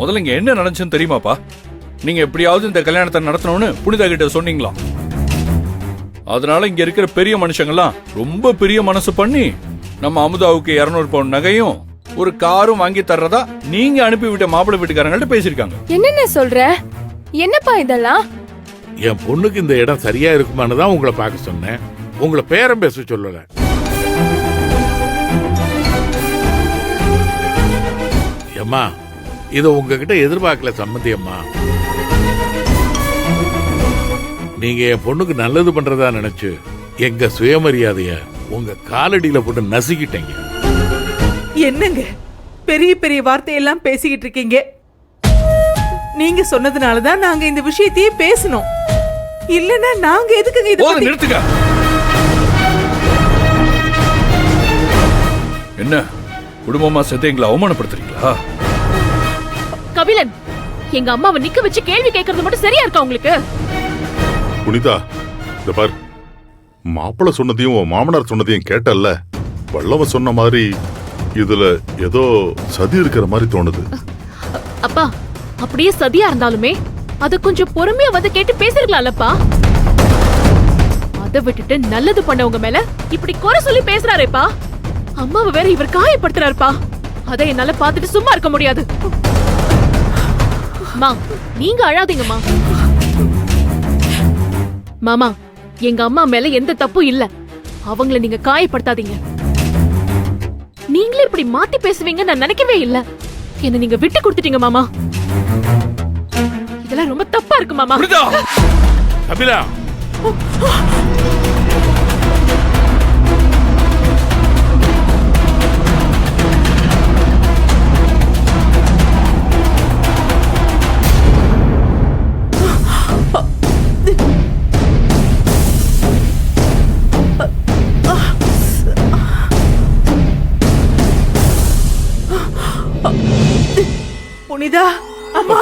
முதல்ல இங்க என்ன நடந்துச்சுன்னு தெரியுமாப்பா? நீங்க எப்படியாவது இந்த கல்யாணத்தை நடத்தணும்னு புனிதா கிட்ட சொன்னீங்களா? அதனால இங்க இருக்கிற பெரிய மனுஷங்கள்லாம் ரொம்ப பெரிய மனசு பண்ணி நம்ம அமுதாவுக்கு 200 பவுன் நகையும் ஒரு காரும் வாங்கி தர்றதா நீங்க அனுப்பிவிட்ட மாப்பிள்ளை வீட்டுக்காரங்கள்ட்ட பேசிருக்காங்க. என்னென்ன சொல்ற? என்னப்பா இதெல்லாம்? என் பொண்ணுக்கு இந்த இடம் சரியா இருக்குமான்னு தான் உங்களை பார்க்க சொன்னேன். உங்களை பேரம் பேச சொல்லல. அம்மா, இத உங்ககிட்ட எதிர்பார்க்கல சம்மந்தி அம்மா. நீங்க என் பொண்ணுக்கு நல்லது பண்றதா நினைச்சு எங்க சுயமரியாதைய உங்க காலடியில போட்டு நசுக்கிட்டீங்க. என்னங்க பெரிய பெரிய வார்த்தையெல்லாம் பேசிக்கிட்டு இருக்கீங்க? நீங்க சொன்னதுனாலதான் நாங்க இந்த விஷயத்தையே பேசணும். இல்லன்னா நாங்க எதுக்குங்க இத பத்தி... நிறுத்துங்க. என்ன குடும்பமா சேர்த்து எங்களை அவமானப்படுத்துறீங்களா? கபிலன், எங்க அம்மாவை நிக்க வச்சு கேள்வி கேட்கறது மட்டும் சரியா இருக்கா உங்களுக்கு? புனிதா, இந்த பார், மாப்பிள்ள சொன்னதையும் மாமனார் சொன்னதையும் கேட்டல்ல. வல்லவன் சொன்ன மாதிரி இதுல ஏதோ சதி இருக்கிற மாதிரி தோணுது. அப்பா, அப்படியே சதியா இருந்தாலுமே அத கொஞ்சம் பொறுமையா வந்து கேட்டு பேசிருக்கலாம்லப்பா. அதை விட்டுட்டு நல்லது பண்ணவங்க மேல இப்படி குறை சொல்லி பேசுறாரேப்பா. அம்மாவை வேற இவர் காயப்படுத்துறாருப்பா. அதை என்னால பாத்துட்டு சும்மா இருக்க முடியாது. மா, நீங்க அழாதீங்கம்மா. மாமா, எங்க அம்மா மேல எந்த தப்பும் இல்ல. அவங்கள நீங்க காயப்படுத்தாதீங்க. நீங்களே இப்படி மாத்தி பேசுவீங்க நான் நினைக்கவே இல்ல. என்ன நீங்க விட்டு கொடுத்துட்டீங்க மாமா. இதெல்லாம் ரொம்ப தப்பா இருக்கு மாமா. கபிலா, புனிதா, அம்மா,